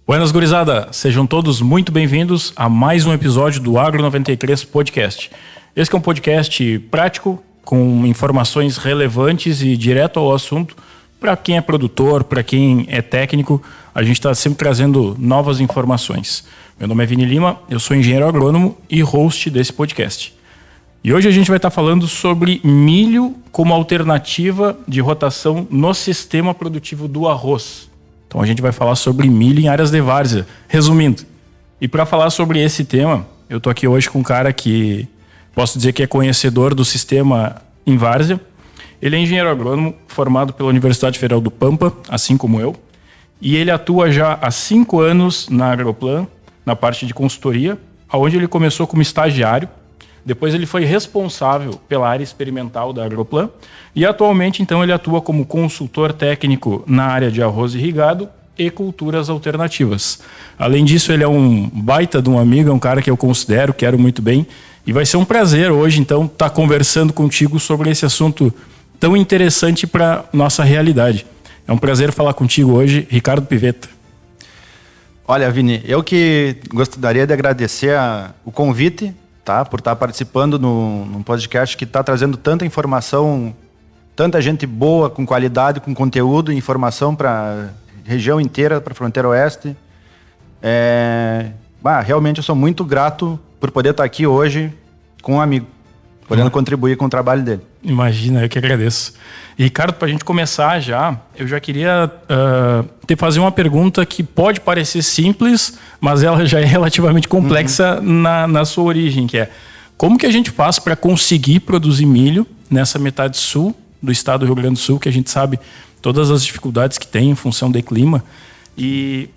Buenas, gurizada! Sejam todos muito bem-vindos a mais um episódio do Agro 93 Podcast. Esse é um podcast prático, com informações relevantes e direto ao assunto. Para quem é produtor, para quem é técnico, a gente está sempre trazendo novas informações. Meu nome é Vini Lima, eu sou engenheiro agrônomo e host desse podcast. E hoje a gente vai estar falando sobre milho como alternativa de rotação no sistema produtivo do arroz. Então a gente vai falar sobre milho em áreas de várzea, resumindo. E para falar sobre esse tema, eu estou aqui hoje com um cara que posso dizer que é conhecedor do sistema em várzea. Ele é engenheiro agrônomo, formado pela Universidade Federal do Pampa, assim como eu. E ele atua já há 5 anos na Agroplan, na parte de consultoria, onde ele começou como estagiário. Depois ele foi responsável pela área experimental da Agroplan e atualmente então ele atua como consultor técnico na área de arroz irrigado e culturas alternativas. Além disso, ele é um baita de um amigo, é um cara que eu considero, quero muito bem, e vai ser um prazer hoje então estar conversando contigo sobre esse assunto tão interessante para nossa realidade. É um prazer falar contigo hoje, Ricardo Pivetta. Olha, Vini, eu que gostaria de agradecer o convite, tá, por estar participando num podcast que está trazendo tanta informação, tanta gente boa, com qualidade, com conteúdo e informação para a região inteira, para a fronteira oeste. Realmente eu sou muito grato por poder estar aqui hoje com um amigo, podendo contribuir com o trabalho dele. Imagina, eu que agradeço. E, Ricardo, para a gente começar eu já queria te fazer uma pergunta que pode parecer simples, mas ela já é relativamente complexa na sua origem, que é: como que a gente faz para conseguir produzir milho nessa metade sul do estado do Rio Grande do Sul, que a gente sabe todas as dificuldades que tem em função do clima, e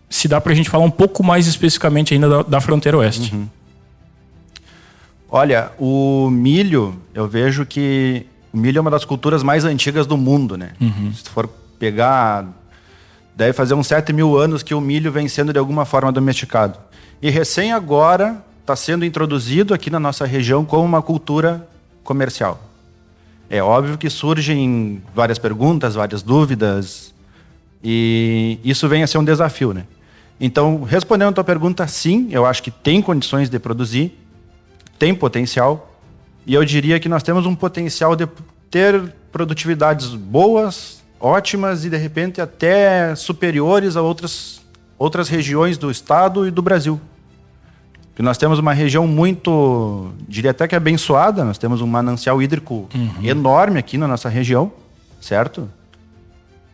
se dá para a gente falar um pouco mais especificamente ainda da fronteira oeste. Olha, o milho, eu vejo que o milho é uma das culturas mais antigas do mundo, né? Se for pegar, deve fazer uns 7.000 anos que o milho vem sendo de alguma forma domesticado. E recém agora está sendo introduzido aqui na nossa região como uma cultura comercial. É óbvio que surgem várias perguntas, várias dúvidas, e isso vem a ser um desafio, né? Então, respondendo a tua pergunta, sim, eu acho que tem condições de produzir, tem potencial, e eu diria que nós temos um potencial de ter produtividades boas, ótimas e de repente até superiores a outras regiões do estado e do Brasil. Porque nós temos uma região muito, diria até que abençoada, nós temos um manancial hídrico enorme aqui na nossa região, certo?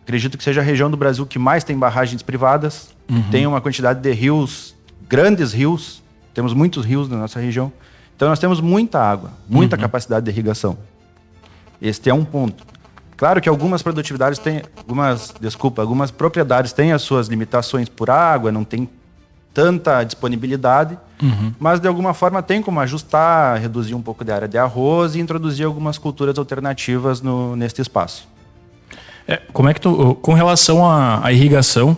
Acredito que seja a região do Brasil que mais tem barragens privadas, tem uma quantidade de rios, grandes rios, temos muitos rios na nossa região. Então nós temos muita água, muita capacidade de irrigação. Este é um ponto. Claro que algumas produtividades têm, algumas propriedades têm as suas limitações por água, não tem tanta disponibilidade, mas de alguma forma tem como ajustar, reduzir um pouco da área de arroz e introduzir algumas culturas alternativas neste espaço. Como é que com relação à irrigação,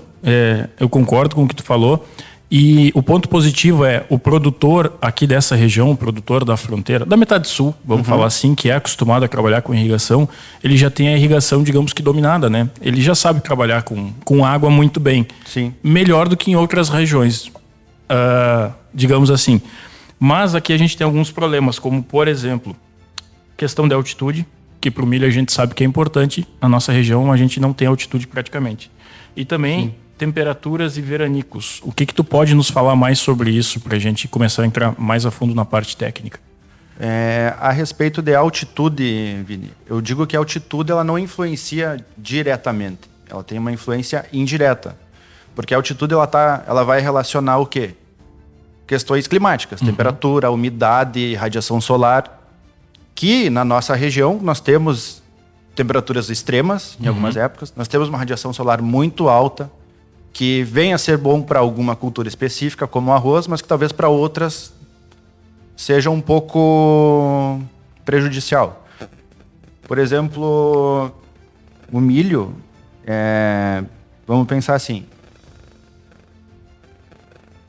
eu concordo com o que tu falou. E o ponto positivo é o produtor aqui dessa região, o produtor da fronteira, da metade sul, vamos falar assim, que é acostumado a trabalhar com irrigação, ele já tem a irrigação, digamos que dominada, né? Ele já sabe trabalhar com água muito bem. Sim. Melhor do que em outras regiões, digamos assim. Mas aqui a gente tem alguns problemas, como, por exemplo, questão de altitude, que para o milho a gente sabe que é importante. Na nossa região a gente não tem altitude praticamente. E também temperaturas e veranicos. O que tu pode nos falar mais sobre isso para a gente começar a entrar mais a fundo na parte técnica? A respeito de altitude, Vini, eu digo que a altitude ela não influencia diretamente. Ela tem uma influência indireta. Porque a altitude ela vai relacionar o quê? Questões climáticas, temperatura, umidade, radiação solar, que na nossa região nós temos temperaturas extremas em algumas épocas, nós temos uma radiação solar muito alta, que vem a ser bom para alguma cultura específica, como o arroz, mas que talvez para outras seja um pouco prejudicial. Por exemplo, o milho, vamos pensar assim,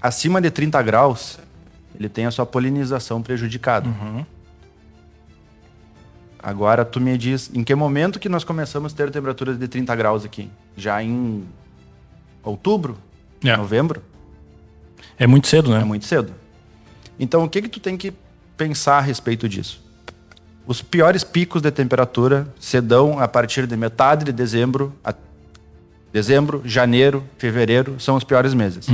acima de 30 graus, ele tem a sua polinização prejudicada. Agora, tu me diz, em que momento que nós começamos a ter temperaturas de 30 graus aqui? Já em outubro? Novembro. É muito cedo, né? É muito cedo. Então, o que tu tem que pensar a respeito disso? Os piores picos de temperatura se dão a partir de metade de dezembro, janeiro, fevereiro, são os piores meses.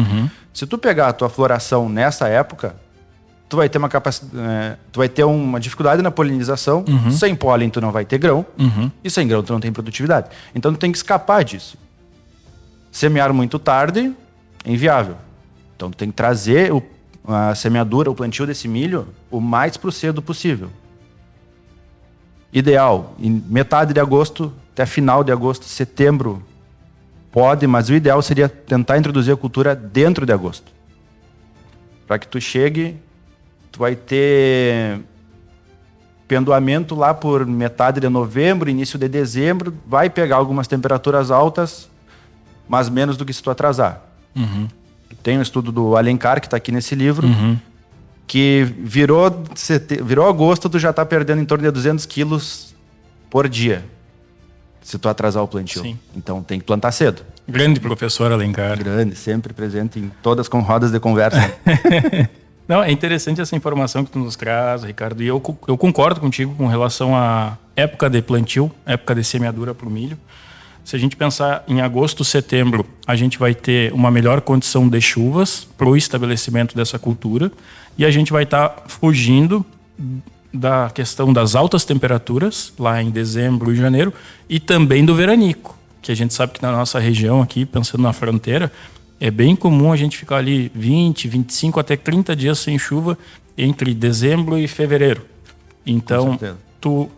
Se tu pegar a tua floração nessa época, tu vai ter tu vai ter uma dificuldade na polinização. Sem pólen tu não vai ter grão, e sem grão tu não tem produtividade. Então tu tem que escapar disso. Semear muito tarde é inviável. Então tu tem que trazer a semeadura, o plantio desse milho o mais pro cedo possível. Ideal, em metade de agosto até final de agosto, setembro pode, mas o ideal seria tentar introduzir a cultura dentro de agosto. Para que tu chegue, tu vai ter pendoamento lá por metade de novembro, início de dezembro, vai pegar algumas temperaturas altas, mas menos do que se tu atrasar. Tem um estudo do Alencar, que está aqui nesse livro, que virou agosto, tu já está perdendo em torno de 200 quilos por dia, se tu atrasar o plantio. Sim. Então tem que plantar cedo. Grande professor Alencar. Grande, sempre presente em todas com rodas de conversa. Não, é interessante essa informação que tu nos traz, Ricardo, e eu concordo contigo com relação à época de plantio, época de semeadura para o milho. Se a gente pensar em agosto, setembro, a gente vai ter uma melhor condição de chuvas para o estabelecimento dessa cultura e a gente vai estar fugindo da questão das altas temperaturas lá em dezembro e janeiro e também do veranico, que a gente sabe que na nossa região aqui, pensando na fronteira, é bem comum a gente ficar ali 20, 25 até 30 dias sem chuva entre dezembro e fevereiro. Então, tu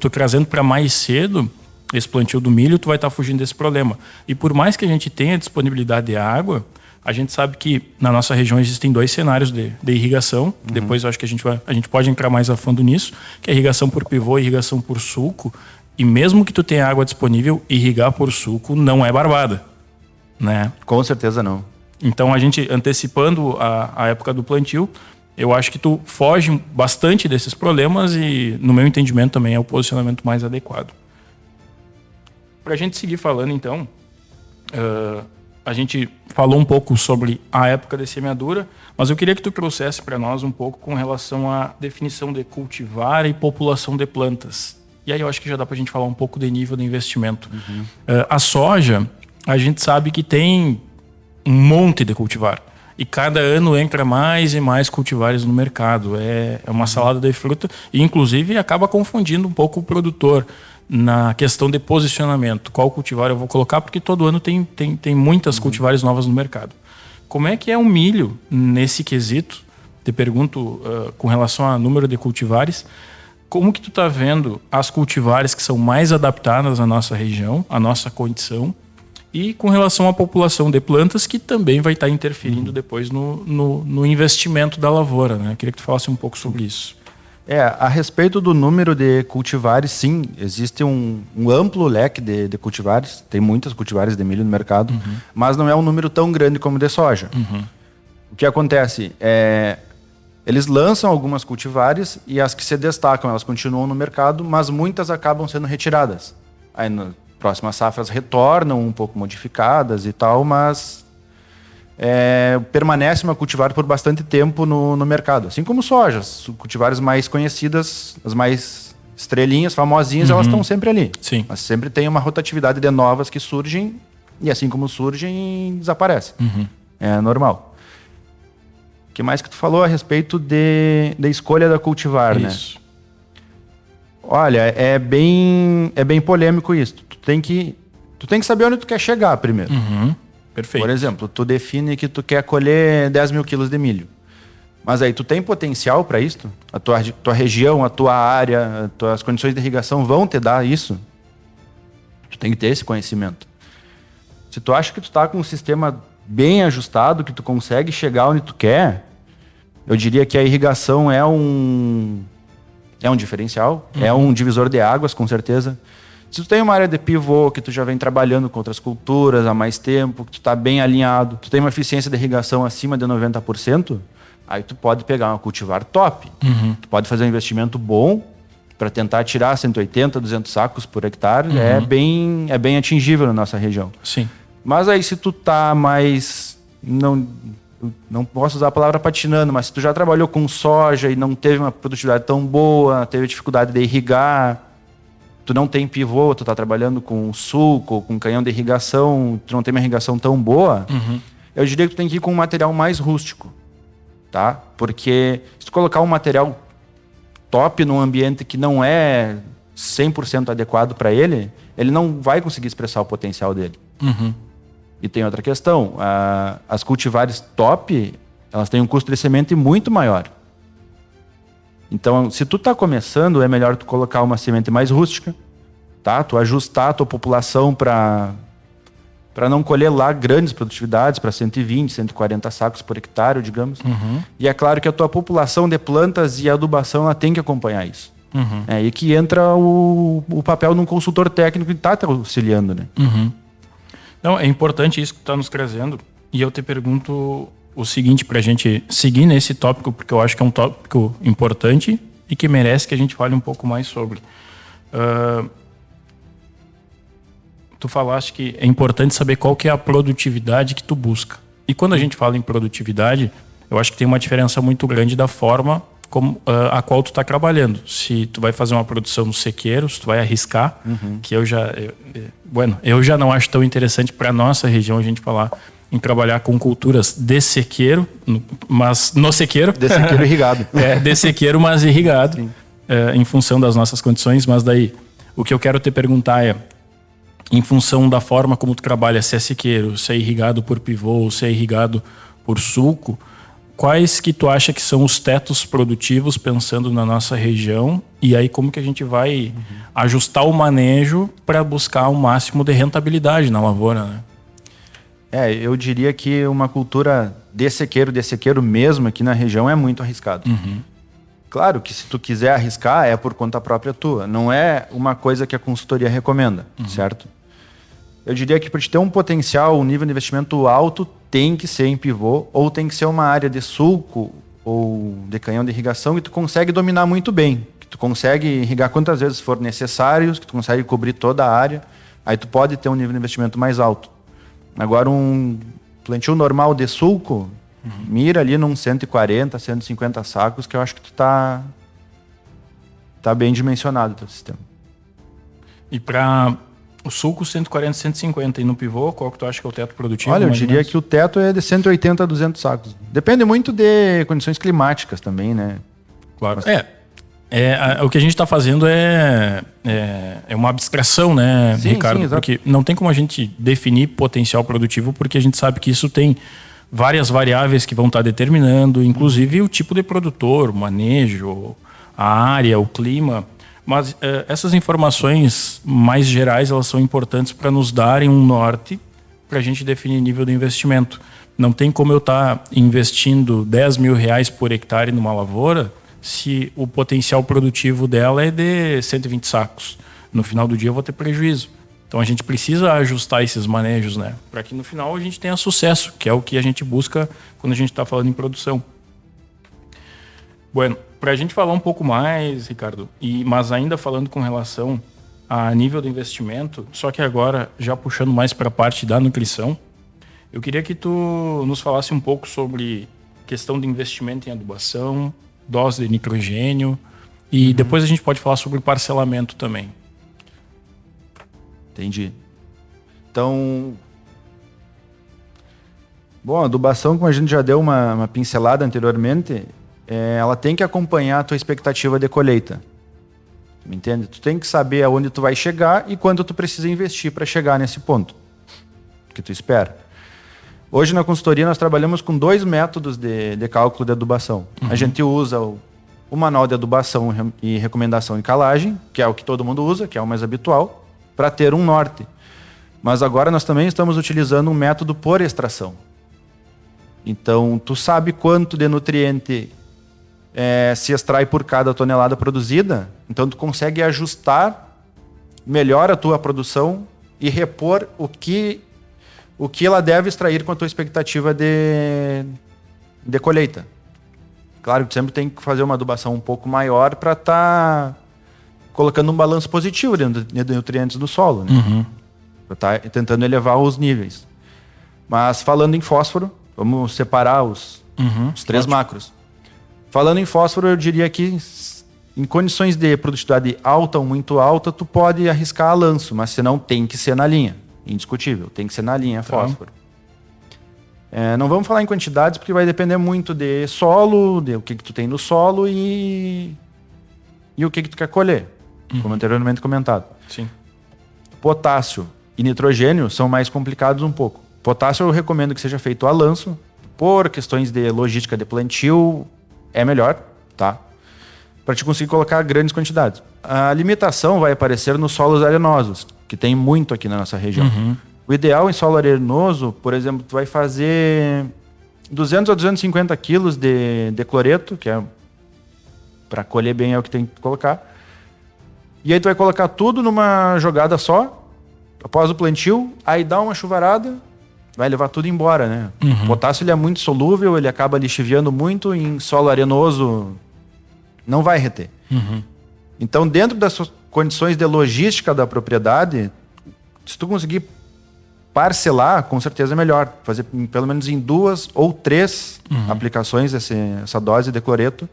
trazendo para mais cedo esse plantio do milho, tu vai estar fugindo desse problema. E por mais que a gente tenha disponibilidade de água, a gente sabe que na nossa região existem 2 cenários de irrigação. Depois eu acho que a gente pode entrar mais a fundo nisso, que é irrigação por pivô e irrigação por sulco. E mesmo que tu tenha água disponível, irrigar por sulco não é barbada, né? Com certeza não. Então a gente, antecipando a época do plantio, eu acho que tu foge bastante desses problemas e, no meu entendimento, também é o posicionamento mais adequado. Para a gente seguir falando, então, a gente falou um pouco sobre a época de semeadura, mas eu queria que tu trouxesse para nós um pouco com relação à definição de cultivar e população de plantas. E aí eu acho que já dá para a gente falar um pouco de nível de investimento. A soja, a gente sabe que tem um monte de cultivar. E cada ano entra mais e mais cultivares no mercado. É uma salada de fruta e, inclusive, acaba confundindo um pouco o produtor na questão de posicionamento. Qual cultivar eu vou colocar? Porque todo ano tem muitas cultivares novas no mercado. Como é que é o milho nesse quesito? Te pergunto com relação ao número de cultivares. Como que tu está vendo as cultivares que são mais adaptadas à nossa região, à nossa condição? E com relação à população de plantas, que também vai estar interferindo depois no investimento da lavoura, né? Queria que tu falasse um pouco sobre isso. A respeito do número de cultivares, sim, existe um amplo leque de cultivares. Tem muitas cultivares de milho no mercado, mas não é um número tão grande como de soja. O que acontece eles lançam algumas cultivares e as que se destacam, elas continuam no mercado, mas muitas acabam sendo retiradas. Aí nas próximas safras retornam um pouco modificadas e tal, mas permanece uma cultivar por bastante tempo no mercado. Assim como sojas, cultivares mais conhecidas, as mais estrelinhas, famosinhas, elas estão sempre ali. Sim. Mas sempre tem uma rotatividade de novas que surgem e assim como surgem, desaparecem. É normal. O que mais que tu falou a respeito da escolha da cultivar, isso, né? Olha, é bem polêmico isso. Tu tem que saber onde tu quer chegar primeiro. Perfeito. Por exemplo, tu define que tu quer colher 10 mil quilos de milho. Mas aí tu tem potencial para isso? A tua região, a tua área, as condições de irrigação vão te dar isso? Tu tem que ter esse conhecimento. Se tu acha que tu tá com um sistema bem ajustado, que tu consegue chegar onde tu quer, eu diria que a irrigação é um diferencial, é um divisor de águas, com certeza. Se tu tem uma área de pivô, que tu já vem trabalhando com outras culturas há mais tempo, que tu tá bem alinhado, tu tem uma eficiência de irrigação acima de 90%, aí tu pode pegar uma cultivar top. Tu pode fazer um investimento bom para tentar tirar 180, 200 sacos por hectare, é bem atingível na nossa região. Sim. Mas aí se tu tá mais... Não posso usar a palavra patinando, mas se tu já trabalhou com soja e não teve uma produtividade tão boa, teve dificuldade de irrigar, tu não tem pivô, tu tá trabalhando com suco, com canhão de irrigação, tu não tem uma irrigação tão boa, eu diria que tu tem que ir com um material mais rústico, tá? Porque se tu colocar um material top num ambiente que não é 100% adequado para ele, ele não vai conseguir expressar o potencial dele. E tem outra questão, as cultivares top, elas têm um custo de semente muito maior. Então, se tu tá começando, é melhor tu colocar uma semente mais rústica, tá? Tu ajustar a tua população para não colher lá grandes produtividades, para 120, 140 sacos por hectare, digamos. E é claro que a tua população de plantas e adubação, ela tem que acompanhar isso. É aí que entra o papel de um consultor técnico que tá te auxiliando, né? Não, é importante isso que tu tá nos trazendo. E eu te pergunto o seguinte, pra gente seguir nesse tópico, porque eu acho que é um tópico importante e que merece que a gente fale um pouco mais sobre. Tu falaste que é importante saber qual que é a produtividade que tu busca. E quando a gente fala em produtividade, eu acho que tem uma diferença muito grande da forma como, a qual tu está trabalhando. Se tu vai fazer uma produção no sequeiro, se tu vai arriscar, que eu já não acho tão interessante para nossa região a gente falar em trabalhar com culturas de sequeiro, mas no sequeiro. De sequeiro irrigado. De sequeiro, mas irrigado, em função das nossas condições. Mas daí, o que eu quero te perguntar é, em função da forma como tu trabalha, se é sequeiro, se é irrigado por pivô, se é irrigado por sulco, quais que tu acha que são os tetos produtivos pensando na nossa região? E aí como que a gente vai ajustar o manejo para buscar o máximo de rentabilidade na lavoura, né? Eu diria que uma cultura de sequeiro mesmo aqui na região é muito arriscado. Claro que se tu quiser arriscar é por conta própria tua. Não é uma coisa que a consultoria recomenda, certo? Eu diria que para te ter um potencial, um nível de investimento alto, tem que ser em pivô ou tem que ser uma área de sulco ou de canhão de irrigação que tu consegue dominar muito bem. Que tu consegue irrigar quantas vezes for necessário, que tu consegue cobrir toda a área. Aí tu pode ter um nível de investimento mais alto. Agora um plantio normal de sulco, mira ali num 140, 150 sacos, que eu acho que tu tá bem dimensionado o teu sistema. E para o sulco 140, 150 e no pivô, qual que tu acha que é o teto produtivo? Olha, eu diria que o teto é de 180 a 200 sacos. Depende muito de condições climáticas também, né? Claro. O que a gente está fazendo é uma abstração, né, sim, Ricardo? Sim, porque não tem como a gente definir potencial produtivo, porque a gente sabe que isso tem várias variáveis que vão estar determinando, inclusive o tipo de produtor, o manejo, a área, o clima. Mas essas informações mais gerais, elas são importantes para nos darem um norte para a gente definir nível de investimento. Não tem como eu estar investindo 10 mil reais por hectare numa lavoura se o potencial produtivo dela é de 120 sacos. No final do dia eu vou ter prejuízo. Então a gente precisa ajustar esses manejos, né? Para que no final a gente tenha sucesso, que é o que a gente busca quando a gente está falando em produção. Bueno, para a gente falar um pouco mais, Ricardo, mas ainda falando com relação a nível de investimento, só que agora já puxando mais para a parte da nutrição, eu queria que tu nos falasse um pouco sobre questão de investimento em adubação, dose de nitrogênio e depois a gente pode falar sobre parcelamento também. Entendi. Então, bom, a adubação, como a gente já deu uma pincelada anteriormente, ela tem que acompanhar a tua expectativa de colheita. Me entende? Tu tem que saber aonde tu vai chegar e quanto tu precisa investir para chegar nesse ponto que tu espera. Hoje na consultoria nós trabalhamos com 2 métodos de cálculo de adubação. A gente usa o manual de adubação e recomendação em calagem, que é o que todo mundo usa, que é o mais habitual, para ter um norte. Mas agora nós também estamos utilizando um método por extração. Então tu sabe quanto de nutriente se extrai por cada tonelada produzida, então tu consegue ajustar melhor a tua produção e repor o que ela deve extrair com a tua expectativa de colheita. Claro que tu sempre tem que fazer uma adubação um pouco maior para estar colocando um balanço positivo de nutrientes do solo, né? Para estar tentando elevar os níveis. Mas falando em fósforo, vamos separar os 3 macros. Falando em fósforo, eu diria que em condições de produtividade alta ou muito alta, tu pode arriscar a lanço, mas senão tem que ser na linha. Indiscutível, tem que ser na linha fósforo. Não vamos falar em quantidades, porque vai depender muito de solo, de o que tu tem no solo e o que tu quer colher, como anteriormente comentado. Sim. Potássio e nitrogênio são mais complicados um pouco. Potássio eu recomendo que seja feito a lanço, por questões de logística de plantio, é melhor, tá? Para te conseguir colocar grandes quantidades. A limitação vai aparecer nos solos arenosos, que tem muito aqui na nossa região. O ideal em solo arenoso, por exemplo, tu vai fazer 200 a 250 quilos de cloreto, que é para colher bem é o que tem que colocar. E aí tu vai colocar tudo numa jogada só, após o plantio, aí dá uma chuvarada, vai levar tudo embora, né? O potássio ele é muito solúvel, ele acaba lixiviando muito, em solo arenoso não vai reter. Então, dentro das condições de logística da propriedade, se tu conseguir parcelar, com certeza é melhor. Fazer pelo menos em 2 ou 3 aplicações essa dose de cloreto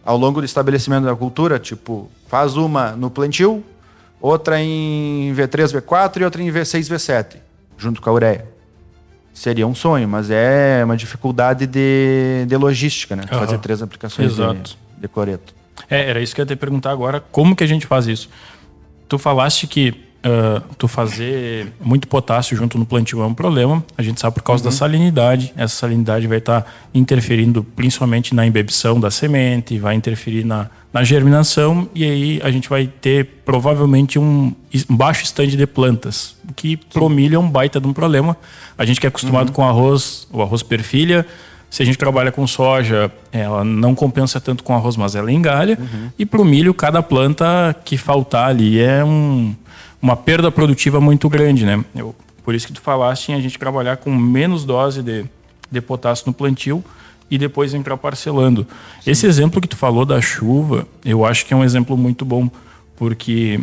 ao longo do estabelecimento da cultura. Tipo, faz uma no plantio, outra em V3, V4 e outra em V6, V7, junto com a ureia. Seria um sonho, mas é uma dificuldade de logística, né? Fazer 3 aplicações de cloreto. Era isso que eu ia te perguntar agora. Como que a gente faz isso? Tu falaste que tu fazer muito potássio junto no plantio é um problema. A gente sabe por causa da salinidade. Essa salinidade vai estar interferindo principalmente na embebição da semente, vai interferir na germinação, e aí a gente vai ter provavelmente um baixo estande de plantas, que pro milho é um baita de um problema. A gente que é acostumado com arroz, o arroz perfilha. Se a gente trabalha com soja, ela não compensa tanto com arroz, mas ela engalha. E pro milho, cada planta que faltar ali é uma perda produtiva muito grande, né? Por isso que tu falaste em a gente trabalhar com menos dose de potássio no plantio e depois entrar parcelando. Sim. Esse exemplo que tu falou da chuva, eu acho que é um exemplo muito bom, porque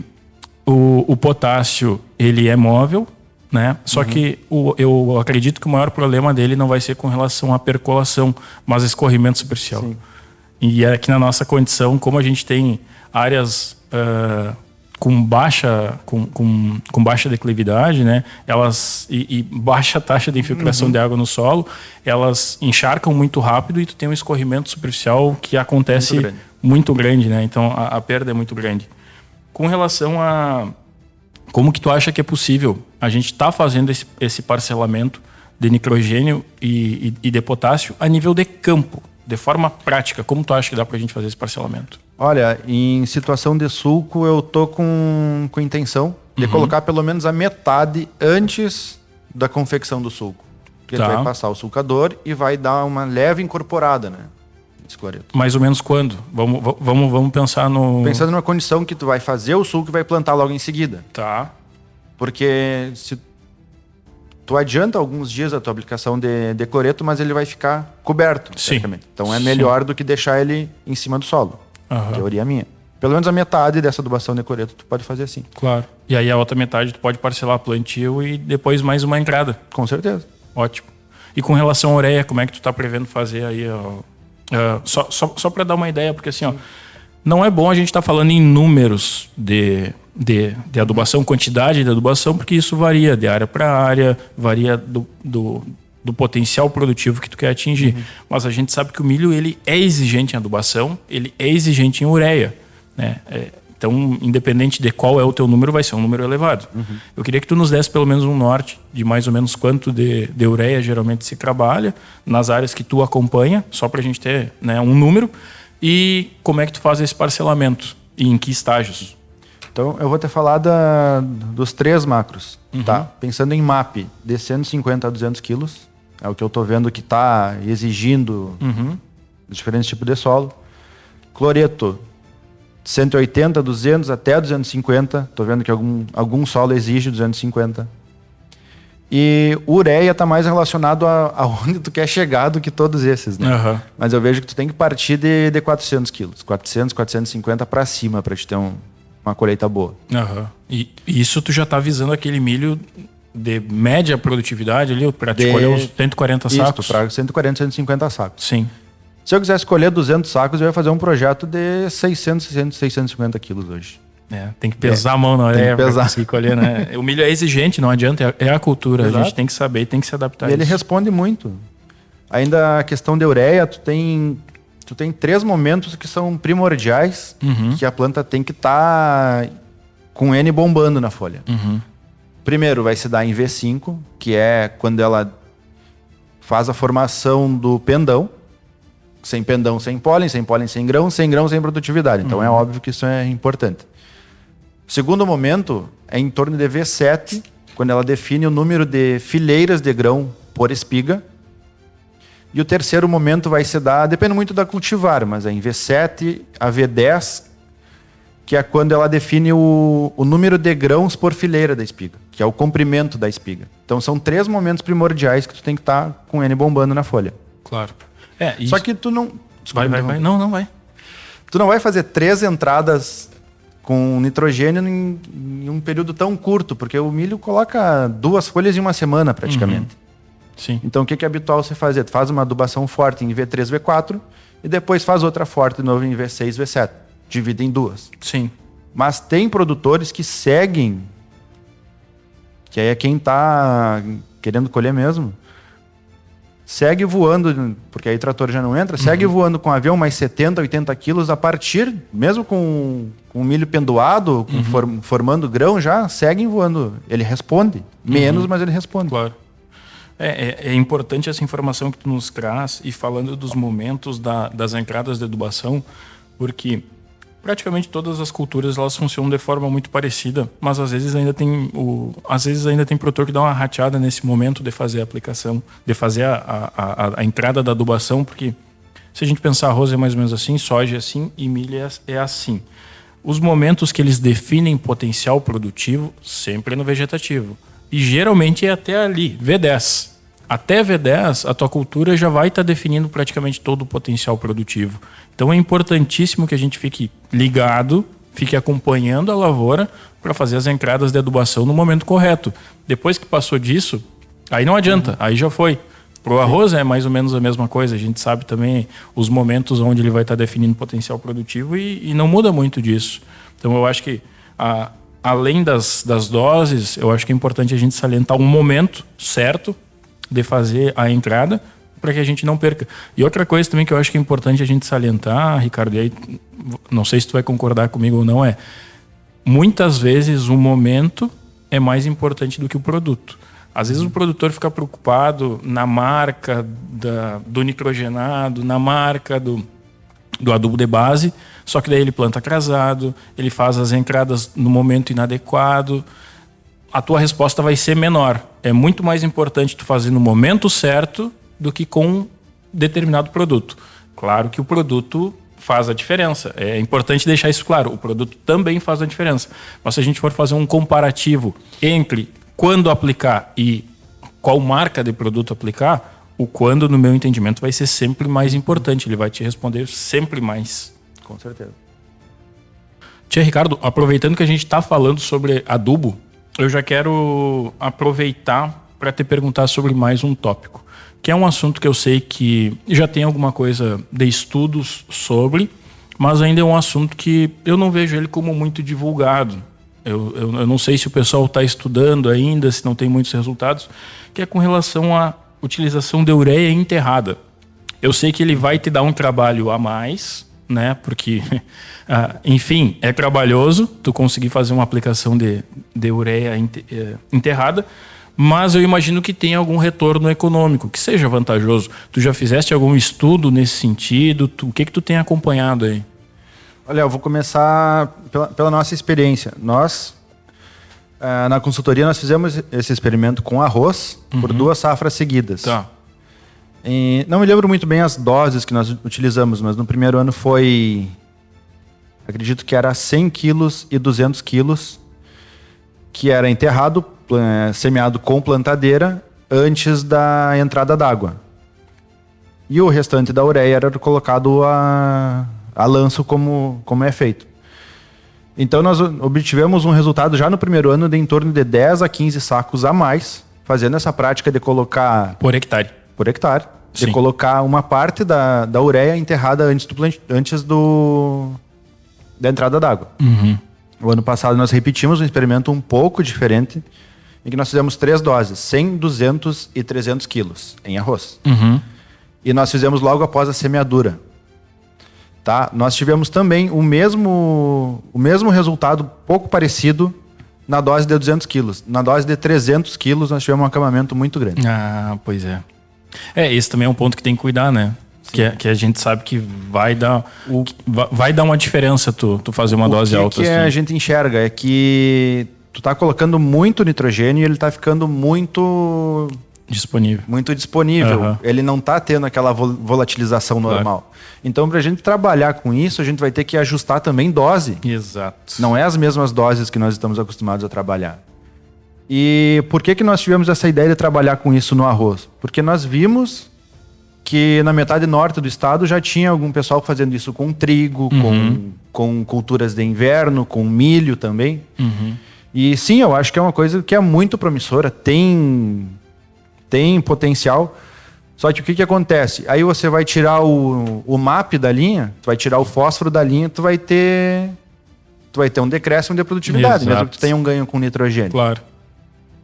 o potássio, ele é móvel, né? Só que eu acredito que o maior problema dele não vai ser com relação à percolação, mas escorrimento superficial. Sim. E aqui na nossa condição, como a gente tem áreas com baixa declividade, né? E baixa taxa de infiltração de água no solo, elas encharcam muito rápido e tu tem um escorrimento superficial que acontece muito grande, né? Então a perda é muito grande. Com relação a como que tu acha que é possível a gente tá fazendo esse parcelamento de nitrogênio e de potássio a nível de campo, de forma prática? Como tu acha que dá pra gente fazer esse parcelamento? Olha, em situação de sulco, eu tô com intenção de colocar pelo menos a metade antes da confecção do sulco. Porque tu vai passar o sulcador e vai dar uma leve incorporada, né? Esse cloreto. Mais ou menos quando? Vamos pensar no... Pensando numa condição que tu vai fazer o sulco e vai plantar logo em seguida. Tá. Porque se tu adianta alguns dias a tua aplicação de cloreto, mas ele vai ficar coberto. Sim. Então é melhor do que deixar ele em cima do solo. Teoria minha. Pelo menos a metade dessa adubação de cloreto tu pode fazer assim. Claro. E aí a outra metade tu pode parcelar plantio e depois mais uma entrada. Com certeza. Ótimo. E com relação à ureia, como é que tu tá prevendo fazer aí? Só para dar uma ideia, porque assim, não é bom a gente estar falando em números de adubação, quantidade de adubação, porque isso varia de área para área, varia do potencial produtivo que tu quer atingir. Mas a gente sabe que o milho ele é exigente em adubação, ele é exigente em ureia, né? Então, independente de qual é o teu número, vai ser um número elevado. Eu queria que tu nos desse pelo menos um norte de mais ou menos quanto de ureia geralmente se trabalha nas áreas que tu acompanha, só para a gente ter, né, um número, e como é que tu faz esse parcelamento e em que estágios. Então, eu vou te falar dos 3 macros, tá? Pensando em MAP, de 150 a 200 quilos, é o que eu tô vendo que tá exigindo diferentes tipos de solo. Cloreto, 180, 200 até 250. Tô vendo que algum solo exige 250. E ureia tá mais relacionado a onde tu quer chegar do que todos esses, né? Mas eu vejo que tu tem que partir de 400 quilos. 400, 450 para cima para te ter uma colheita boa. E isso tu já tá visando aquele milho de média produtividade ali, para te colher os 140 sacos? Para 140, 150 sacos. Sim. Se eu quisesse colher 200 sacos, eu ia fazer um projeto de 650 quilos hoje. Tem que pesar a mão na hora para conseguir colher, né? O milho é exigente, não adianta, é a cultura. Exato. A gente tem que saber, tem que se adaptar a isso. Ele responde muito. Ainda a questão da ureia, tu tem 3 momentos que são primordiais, que a planta tem que estar com N bombando na folha. Primeiro vai se dar em V5, que é quando ela faz a formação do pendão. Sem pendão, sem pólen, sem grão, sem produtividade. Então é óbvio que isso é importante. O segundo momento é em torno de V7, quando ela define o número de fileiras de grão por espiga. E o terceiro momento vai se dar, depende muito da cultivar, mas é em V7 a V10, que é quando ela define o número de grãos por fileira da espiga, que é o comprimento da espiga. Então são 3 momentos primordiais que tu tem que estar com N bombando na folha. Claro. Só que tu não... Vai. Não vai. Tu não vai fazer 3 entradas com nitrogênio em um período tão curto, porque o milho coloca 2 folhas em uma semana praticamente. Sim. Então o que é habitual você fazer? Tu faz uma adubação forte em V3, V4 e depois faz outra forte de novo em V6, V7. Divide em 2. Sim. Mas tem produtores que seguem, que aí é quem tá querendo colher mesmo, segue voando, porque aí o trator já não entra, segue voando com avião mais 70, 80 quilos a partir, mesmo com o milho pendoado, formando grão já, seguem voando. Ele responde. Menos, mas ele responde. Claro. É importante essa informação que tu nos traz e falando dos momentos das entradas de adubação, porque praticamente todas as culturas elas funcionam de forma muito parecida, mas às vezes ainda tem produtor que dá uma rateada nesse momento de fazer a aplicação, de fazer a entrada da adubação, porque se a gente pensar arroz é mais ou menos assim, soja é assim e milho é assim. Os momentos que eles definem potencial produtivo sempre é no vegetativo. E geralmente é até ali, V10. Até V10, a tua cultura já vai estar definindo praticamente todo o potencial produtivo. Então é importantíssimo que a gente fique ligado, fique acompanhando a lavoura para fazer as entradas de adubação no momento correto. Depois que passou disso, aí não adianta, aí já foi. Para o arroz é mais ou menos a mesma coisa. A gente sabe também os momentos onde ele vai estar definindo potencial produtivo e não muda muito disso. Então eu acho que além das doses, eu acho que é importante a gente salientar um momento certo de fazer a entrada para que a gente não perca. E outra coisa também que eu acho que é importante a gente salientar, Ricardo, e aí não sei se tu vai concordar comigo ou não, muitas vezes o momento é mais importante do que o produto. Às vezes o produtor fica preocupado na marca do nitrogenado, na marca do adubo de base, só que daí ele planta atrasado, ele faz as entradas no momento inadequado, a tua resposta vai ser menor. É muito mais importante tu fazer no momento certo do que com determinado produto. Claro que o produto faz a diferença. É importante deixar isso claro. O produto também faz a diferença. Mas se a gente for fazer um comparativo entre quando aplicar e qual marca de produto aplicar, o quando, no meu entendimento, vai ser sempre mais importante. Ele vai te responder sempre mais. Com certeza. Tia Ricardo, aproveitando que a gente está falando sobre adubo, eu já quero aproveitar para te perguntar sobre mais um tópico, que é um assunto que eu sei que já tem alguma coisa de estudos sobre, mas ainda é um assunto que eu não vejo ele como muito divulgado. Eu não sei se o pessoal está estudando ainda, se não tem muitos resultados, que é com relação à utilização de ureia enterrada. Eu sei que ele vai te dar um trabalho a mais, né? Porque, enfim, é trabalhoso tu conseguir fazer uma aplicação de ureia enterrada, mas eu imagino que tenha algum retorno econômico, que seja vantajoso. Tu já fizeste algum estudo nesse sentido? O que tu tem acompanhado aí? Olha, eu vou começar pela nossa experiência. Nós, na consultoria, nós fizemos esse experimento com arroz por 2 safras seguidas. Tá. Não me lembro muito bem as doses que nós utilizamos, mas no primeiro ano foi, acredito que era 100 quilos e 200 quilos, que era enterrado, semeado com plantadeira antes da entrada d'água. E o restante da ureia era colocado a lanço como é feito. Então nós obtivemos um resultado já no primeiro ano de em torno de 10 a 15 sacos a mais, fazendo essa prática de colocar... Por hectare. Por hectare. De Sim. colocar uma parte da ureia enterrada antes da entrada d'água. O ano passado nós repetimos um experimento um pouco diferente, em que nós fizemos 3 doses, 100, 200 e 300 quilos em arroz. E nós fizemos logo após a semeadura. Tá? Nós tivemos também o mesmo resultado, pouco parecido, na dose de 200 quilos. Na dose de 300 quilos, nós tivemos um acamamento muito grande. Ah, pois é. Esse também é um ponto que tem que cuidar, né? Que a gente sabe que vai dar uma diferença tu fazer uma dose alta. O que a gente enxerga é que tu tá colocando muito nitrogênio e ele tá ficando muito disponível. Ele não tá tendo aquela volatilização normal. Claro. Então, pra gente trabalhar com isso, a gente vai ter que ajustar também dose. Exato. Não é as mesmas doses que nós estamos acostumados a trabalhar. E por que nós tivemos essa ideia de trabalhar com isso no arroz? Porque nós vimos que na metade norte do estado já tinha algum pessoal fazendo isso com trigo, com culturas de inverno, com milho também. E sim, eu acho que é uma coisa que é muito promissora, tem potencial. Só que o que acontece? Aí você vai tirar o MAP da linha, tu vai tirar o fósforo da linha, tu vai ter um decréscimo de produtividade, mesmo que tu tenha um ganho com nitrogênio. Claro.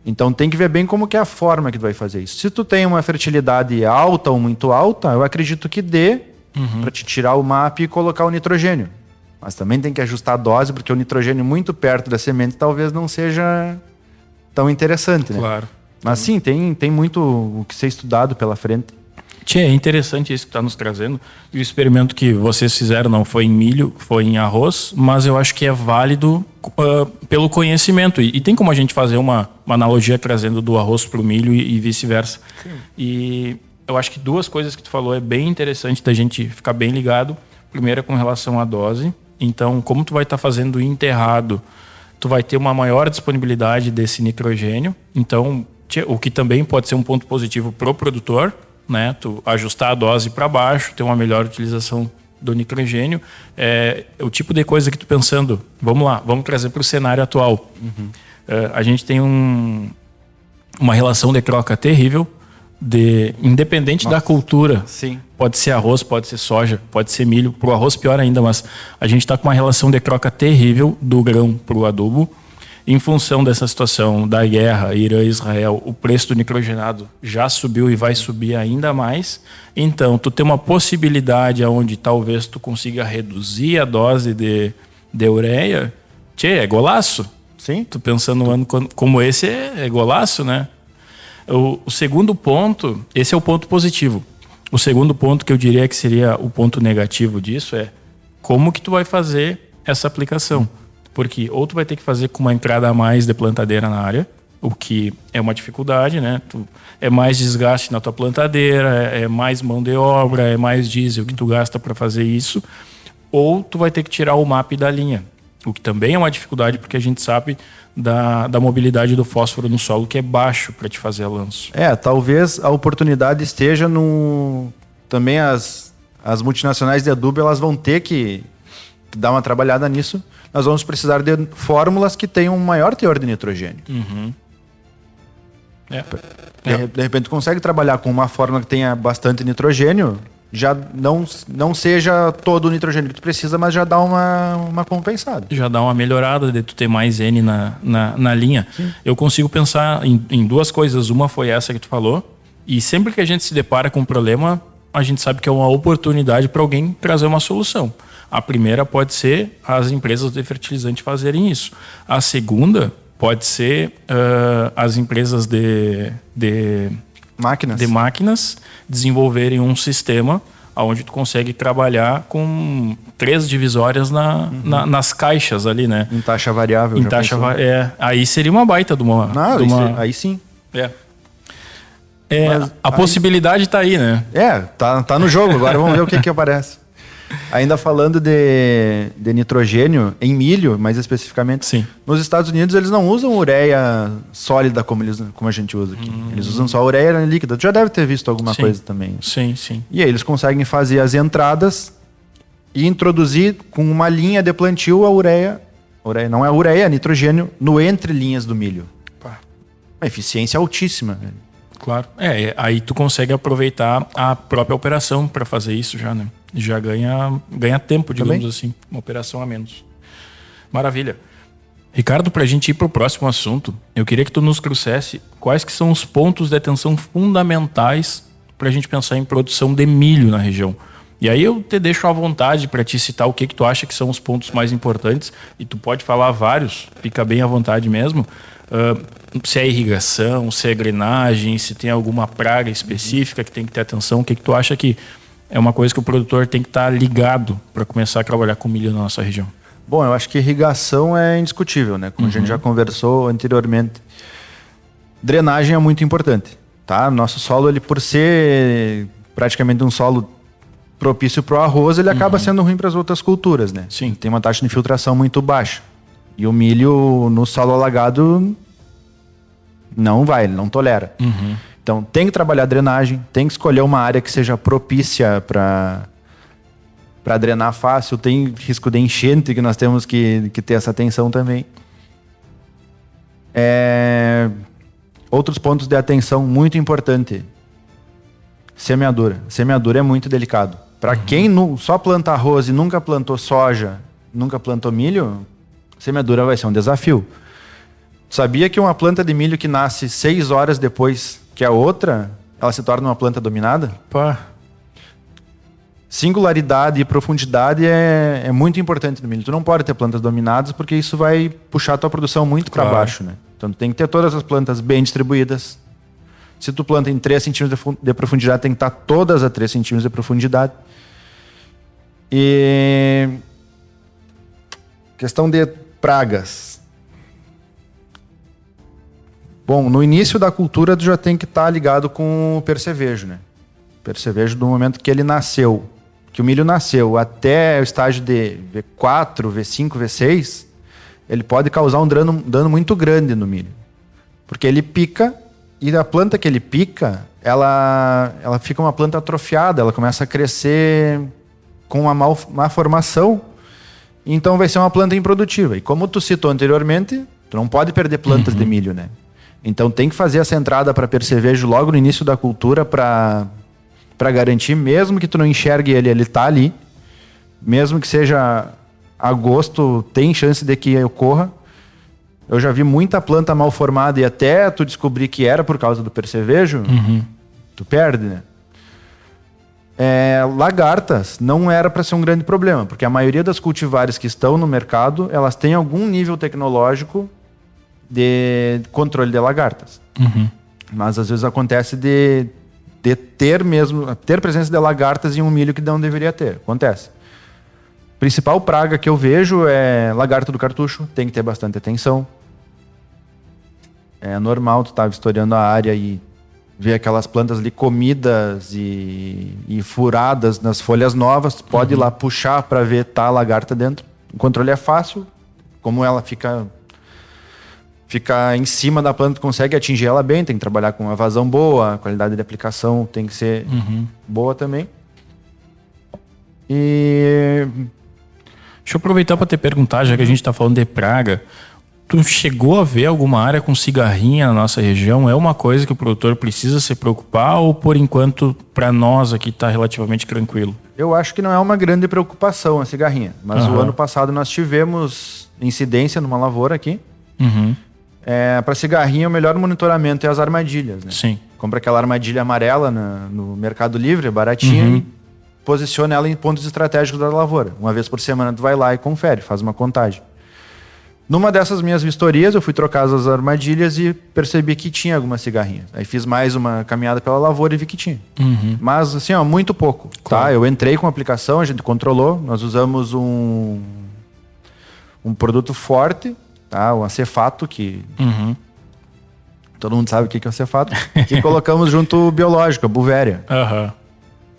Então tem que ver bem como que é a forma que tu vai fazer isso. Se tu tem uma fertilidade alta ou muito alta, eu acredito que dê para te tirar o MAP e colocar o nitrogênio. Mas também tem que ajustar a dose, porque o nitrogênio muito perto da semente talvez não seja tão interessante, né? Claro. Mas sim, tem muito o que ser estudado pela frente. É interessante isso que está nos trazendo. E o experimento que vocês fizeram não foi em milho, foi em arroz, mas eu acho que é válido pelo conhecimento. E tem como a gente fazer uma analogia trazendo do arroz para o milho e vice-versa. Sim. E eu acho que 2 coisas que tu falou é bem interessante da gente ficar bem ligado. Primeiro é com relação à dose. Então, como tu vai estar fazendo enterrado, tu vai ter uma maior disponibilidade desse nitrogênio. Então, o que também pode ser um ponto positivo pro produtor, né? Tu ajustar a dose para baixo, ter uma melhor utilização do nitrogênio. É o tipo de coisa que tu pensando, vamos trazer para o cenário atual. A gente tem uma relação de troca terrível, independente da cultura. Sim. Pode ser arroz, pode ser soja, pode ser milho. Pro arroz pior ainda, mas a gente está com uma relação de troca terrível do grão pro adubo. Em função dessa situação da guerra Irã-Israel, o preço do nitrogenado já subiu e vai subir ainda mais. Então, tu tem uma possibilidade onde talvez tu consiga reduzir a dose de ureia. É golaço. Sim. Tu pensando num ano como esse, é golaço, né? O segundo ponto, esse é o ponto positivo. O segundo ponto que eu diria que seria o ponto negativo disso é como que tu vai fazer essa aplicação. Porque ou tu vai ter que fazer com uma entrada a mais de plantadeira na área, o que é uma dificuldade, né? É mais desgaste na tua plantadeira, é mais mão de obra, é mais diesel que tu gasta para fazer isso. Ou tu vai ter que tirar o MAP da linha, o que também é uma dificuldade, porque a gente sabe da mobilidade do fósforo no solo, que é baixo para te fazer lanço. Talvez a oportunidade esteja também as multinacionais de adubo, elas vão ter que dar uma trabalhada nisso. Nós vamos precisar de fórmulas que tenham um maior teor de nitrogênio. De repente, tu consegue trabalhar com uma fórmula que tenha bastante nitrogênio, já não seja todo o nitrogênio que tu precisa, mas já dá uma compensada. Já dá uma melhorada de tu ter mais N na linha. Sim. Eu consigo pensar em 2 coisas. Uma foi essa que tu falou, e sempre que a gente se depara com um problema, a gente sabe que é uma oportunidade para alguém trazer uma solução. A primeira pode ser as empresas de fertilizante fazerem isso. A segunda pode ser as empresas de máquinas desenvolverem um sistema onde tu consegue trabalhar com 3 divisórias nas caixas ali, né? Em taxa variável. Aí seria uma baita de uma... Aí sim. A possibilidade está aí, né? Tá no jogo. Agora vamos ver o que aparece. Ainda falando de nitrogênio em milho, mais especificamente, sim. Nos Estados Unidos eles não usam ureia sólida como a gente usa aqui. Eles usam só ureia líquida. Tu já deve ter visto alguma coisa também. Sim. E aí eles conseguem fazer as entradas e introduzir com uma linha de plantio a ureia Ureia, não é ureia, é nitrogênio no entrelinhas do milho. Pá. Uma eficiência altíssima. Claro. Aí tu consegue aproveitar a própria operação para fazer isso já, né? Já ganha tempo, digamos Também. assim. Uma operação a menos. Maravilha. Ricardo, para a gente ir para o próximo assunto, eu queria que tu nos trouxesse quais que são os pontos de atenção fundamentais para a gente pensar em produção de milho na região. E aí eu te deixo à vontade para te citar o que tu acha que são os pontos mais importantes, e tu pode falar vários, fica bem à vontade mesmo. Se é irrigação, se é drenagem, se tem alguma praga específica que tem que ter atenção, o que tu acha que é uma coisa que o produtor tem que estar ligado para começar a trabalhar com milho na nossa região? Bom, eu acho que irrigação é indiscutível, né? Como a gente já conversou anteriormente. Drenagem é muito importante, tá? Nosso solo, ele por ser praticamente um solo propício para o arroz, ele acaba sendo ruim para as outras culturas, né? Sim. Tem uma taxa de infiltração muito baixa. E o milho no solo alagado não vai, ele não tolera. Então tem que trabalhar a drenagem, tem que escolher uma área que seja propícia para drenar fácil. Tem risco de enchente que nós temos que ter essa atenção também. Outros pontos de atenção muito importante. Semeadura. Semeadura é muito delicado. Para quem só planta arroz e nunca plantou soja, nunca plantou milho, semeadura vai ser um desafio. Sabia que uma planta de milho que nasce 6 horas depois que a outra, ela se torna uma planta dominada? Pá. Singularidade e profundidade é muito importante no milho. Tu não pode ter plantas dominadas porque isso vai puxar a tua produção muito para baixo, né? Então tu tem que ter todas as plantas bem distribuídas. Se tu planta em 3 centímetros de profundidade, tem que estar todas a 3 centímetros de profundidade. E questão de pragas. Bom, no início da cultura tu já tem que estar ligado com o percevejo, né? Percevejo do momento que ele nasceu, que o milho nasceu até o estágio de V4, V5, V6, ele pode causar um dano muito grande no milho. Porque ele pica, e a planta que ele pica, ela fica uma planta atrofiada, ela começa a crescer com uma má formação, então vai ser uma planta improdutiva. E como tu citou anteriormente, tu não pode perder plantas de milho, né? Então tem que fazer essa entrada para percevejo logo no início da cultura para garantir, mesmo que tu não enxergue ele tá ali. Mesmo que seja agosto, tem chance de que ocorra. Eu já vi muita planta mal formada e até tu descobrir que era por causa do percevejo, tu perde, né? Lagartas não era para ser um grande problema, porque a maioria das cultivares que estão no mercado, elas têm algum nível tecnológico de controle de lagartas. Mas às vezes acontece de ter presença de lagartas em um milho que não deveria ter. Acontece. Principal praga que eu vejo é lagarto do cartucho, tem que ter bastante atenção. É normal tu estar vistoriando a área e ver aquelas plantas ali comidas e furadas nas folhas novas, tu pode ir lá puxar para ver a lagarta dentro. O controle é fácil, como ela fica em cima da planta, tu consegue atingir ela bem, tem que trabalhar com uma vazão boa, a qualidade de aplicação tem que ser boa também. E deixa eu aproveitar para te perguntar, já que a gente está falando de praga, tu chegou a ver alguma área com cigarrinha na nossa região? É uma coisa que o produtor precisa se preocupar ou por enquanto para nós aqui está relativamente tranquilo? Eu acho que não é uma grande preocupação a cigarrinha, mas o ano passado nós tivemos incidência numa lavoura aqui. Para cigarrinha o melhor monitoramento é as armadilhas, né? Sim. Compra aquela armadilha amarela no Mercado Livre, baratinha, e posiciona ela em pontos estratégicos da lavoura. Uma vez por semana tu vai lá e confere, faz uma contagem. Numa dessas minhas vistorias, eu fui trocar as armadilhas e percebi que tinha algumas cigarrinhas. Aí fiz mais uma caminhada pela lavoura e vi que tinha. Mas assim, muito pouco. Claro. Tá? Eu entrei com a aplicação, a gente controlou, nós usamos um produto forte, tá? O acefato, que todo mundo sabe o que é o acefato, e colocamos junto o biológico, a Buvéria.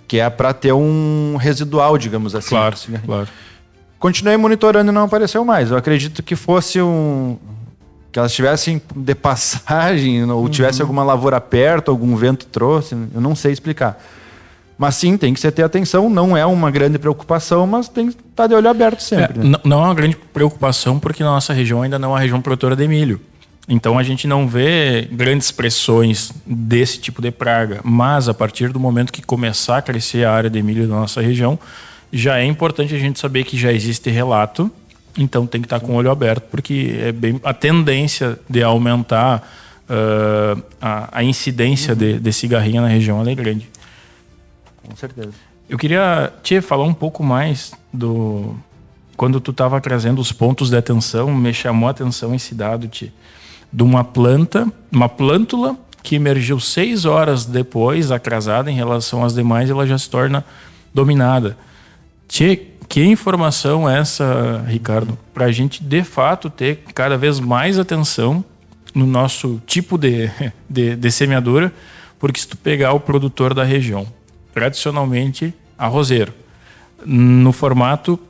Que é para ter um residual, digamos assim. Claro. Continuei monitorando e não apareceu mais. Eu acredito que fosse que elas tivessem de passagem, ou tivesse alguma lavoura perto, algum vento trouxe, eu não sei explicar. Mas sim, tem que se ter atenção, não é uma grande preocupação, mas tem que estar de olho aberto sempre. Né? Não é uma grande preocupação porque a nossa região ainda não é uma região produtora de milho. Então a gente não vê grandes pressões desse tipo de praga, mas a partir do momento que começar a crescer a área de milho da nossa região, já é importante a gente saber que já existe relato, então tem que estar com o olho aberto, porque a tendência de aumentar a incidência de cigarrinha na região ela é grande. Com certeza. Eu queria te falar um pouco mais quando tu estava trazendo os pontos de atenção, me chamou a atenção esse dado, de uma plântula que emergiu 6 horas depois, atrasada em relação às demais, ela já se torna dominada. Que informação é essa, Ricardo? Para a gente, de fato, ter cada vez mais atenção no nosso tipo de semeadura, porque se tu pegar o produtor da região, tradicionalmente arrozeiro, no formato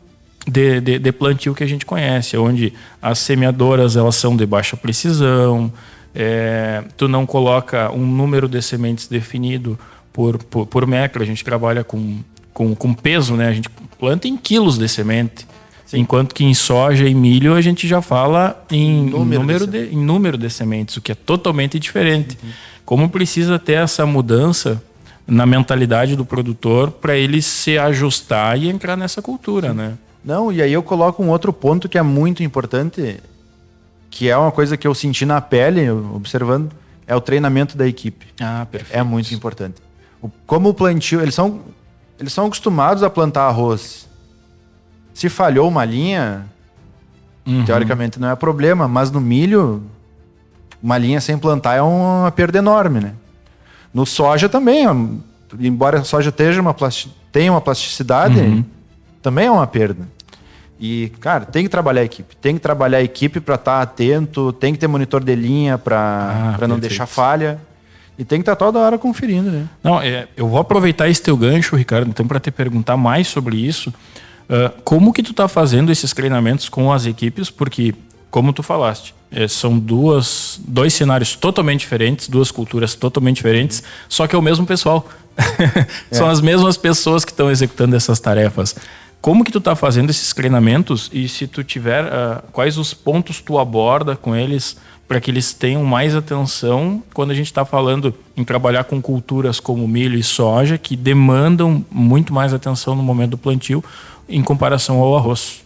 de plantio que a gente conhece, onde as semeadoras elas são de baixa precisão, tu não coloca um número de sementes definido por metro, a gente trabalha com peso, né? A gente planta em quilos de semente. Sim. Enquanto que em soja e milho a gente já fala em número de sementes, o que é totalmente diferente. Uhum. Como precisa ter essa mudança na mentalidade do produtor para ele se ajustar e entrar nessa cultura, Sim. né? Não, e aí eu coloco um outro ponto que é muito importante, que é uma coisa que eu senti na pele, observando, é o treinamento da equipe. Ah, perfeito. É muito importante. Como o plantio, eles são acostumados a plantar arroz. Se falhou uma linha, teoricamente não é problema, mas no milho, uma linha sem plantar é uma perda enorme, né? No soja também, embora a soja tenha uma plasticidade, também é uma perda. E, cara, tem que trabalhar a equipe. Tem que trabalhar a equipe para estar atento, tem que ter monitor de linha para não deixar falha. E tem que estar toda hora conferindo, né? Não, eu vou aproveitar esse teu gancho, Ricardo, então, para te perguntar mais sobre isso. Como que tu tá fazendo esses treinamentos com as equipes? Porque, como tu falaste, são dois cenários totalmente diferentes, duas culturas totalmente diferentes, só que é o mesmo pessoal. São as mesmas pessoas que estão executando essas tarefas. Como que tu tá fazendo esses treinamentos e se tu tiver, quais os pontos tu aborda com eles para que eles tenham mais atenção quando a gente está falando em trabalhar com culturas como milho e soja, que demandam muito mais atenção no momento do plantio em comparação ao arroz?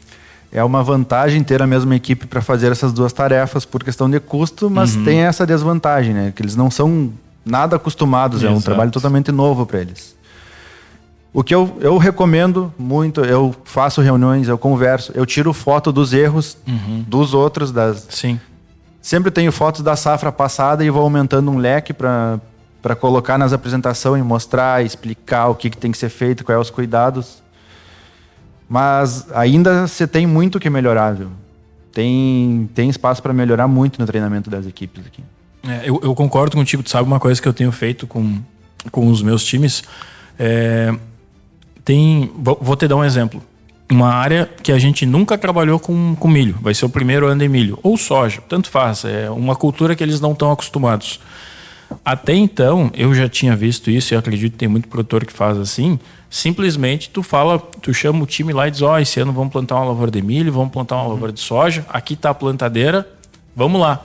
É uma vantagem ter a mesma equipe para fazer essas duas tarefas por questão de custo, mas tem essa desvantagem, né? Que eles não são nada acostumados, é um trabalho totalmente novo para eles. O que eu recomendo muito, eu faço reuniões, eu converso, eu tiro foto dos erros dos outros. Sim. Sempre tenho fotos da safra passada e vou aumentando um leque para colocar nas apresentações e mostrar, explicar o que tem que ser feito, quais os cuidados. Mas ainda você tem muito que melhorar, viu? Tem espaço para melhorar muito no treinamento das equipes aqui. Eu concordo contigo. Tu sabe uma coisa que eu tenho feito com os meus times? Vou te dar um exemplo. Uma área que a gente nunca trabalhou com milho. Vai ser o primeiro ano de milho. Ou soja, tanto faz. É uma cultura que eles não estão acostumados. Até então, eu já tinha visto isso, e eu acredito que tem muito produtor que faz assim. Simplesmente tu chama o time lá e diz, esse ano vamos plantar uma lavoura de milho, vamos plantar uma lavoura de soja, aqui tá a plantadeira, vamos lá.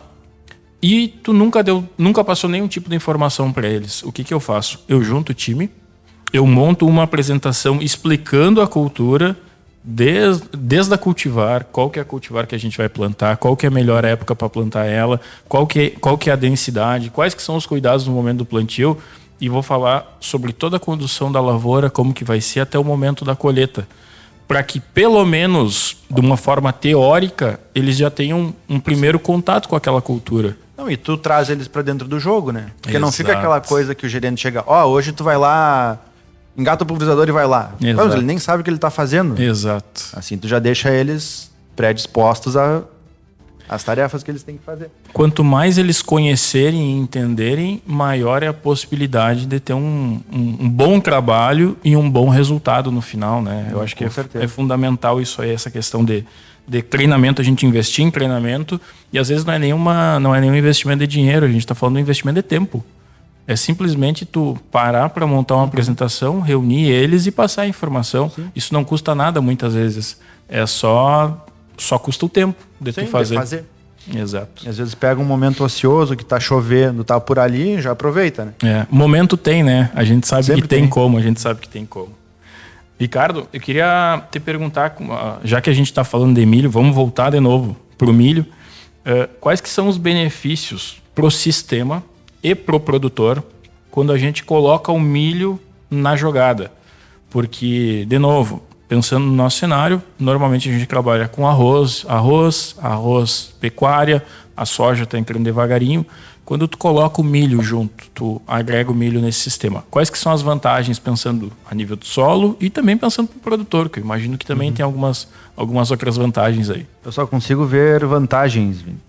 E tu nunca passou nenhum tipo de informação para eles. O que eu faço? Eu junto o time, eu monto uma apresentação explicando a cultura, desde a cultivar, qual que é a cultivar que a gente vai plantar, qual que é a melhor época para plantar ela, qual que é a densidade, quais que são os cuidados no momento do plantio, e vou falar sobre toda a condução da lavoura, como que vai ser até o momento da colheita, para que pelo menos de uma forma teórica eles já tenham um primeiro contato com aquela cultura. Não, e tu traz eles para dentro do jogo, né? Porque não fica aquela coisa que o gerente chega, hoje tu vai lá, engata o pulverizador e vai lá. Mas ele nem sabe o que ele está fazendo. Exato. Assim, tu já deixa eles predispostos às tarefas que eles têm que fazer. Quanto mais eles conhecerem e entenderem, maior é a possibilidade de ter um bom trabalho e um bom resultado no final, né? Eu acho que é fundamental isso aí, essa questão de treinamento, a gente investir em treinamento, e às vezes não é nenhum investimento de dinheiro, a gente está falando de investimento de tempo. É simplesmente tu parar para montar uma apresentação, reunir eles e passar a informação. Sim. Isso não custa nada muitas vezes. É só custa o tempo de tu fazer. Exato. E às vezes pega um momento ocioso que tá chovendo, tá por ali, já aproveita, né? Momento tem, né? A gente sabe que tem como, a gente sabe que tem como. Ricardo, eu queria te perguntar, já que a gente está falando de milho, vamos voltar de novo para o milho. Quais que são os benefícios pro sistema e pro produtor quando a gente coloca o milho na jogada? Porque, de novo, pensando no nosso cenário, normalmente a gente trabalha com arroz, pecuária, a soja está entrando devagarinho. Quando tu coloca o milho junto, tu agrega o milho nesse sistema. Quais que são as vantagens pensando a nível do solo e também pensando para o produtor, que eu imagino que também tem algumas outras vantagens aí. Eu só consigo ver vantagens, Vini.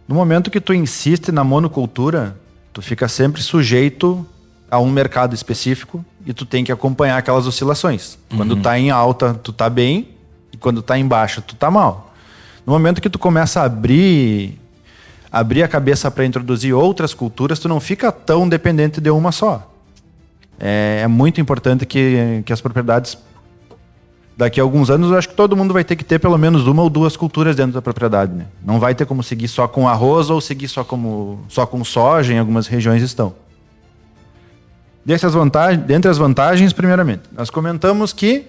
No momento que tu insiste na monocultura, tu fica sempre sujeito a um mercado específico e tu tem que acompanhar aquelas oscilações. Quando tá em alta, tu tá bem, e quando tá em baixa, tu tá mal. No momento que tu começa a abrir a cabeça para introduzir outras culturas, tu não fica tão dependente de uma só. É muito importante que as propriedades, daqui a alguns anos, eu acho que todo mundo vai ter que ter pelo menos uma ou duas culturas dentro da propriedade, né? Não vai ter como seguir só com arroz ou seguir só com soja, em algumas regiões estão. Dentre as vantagens, primeiramente, nós comentamos que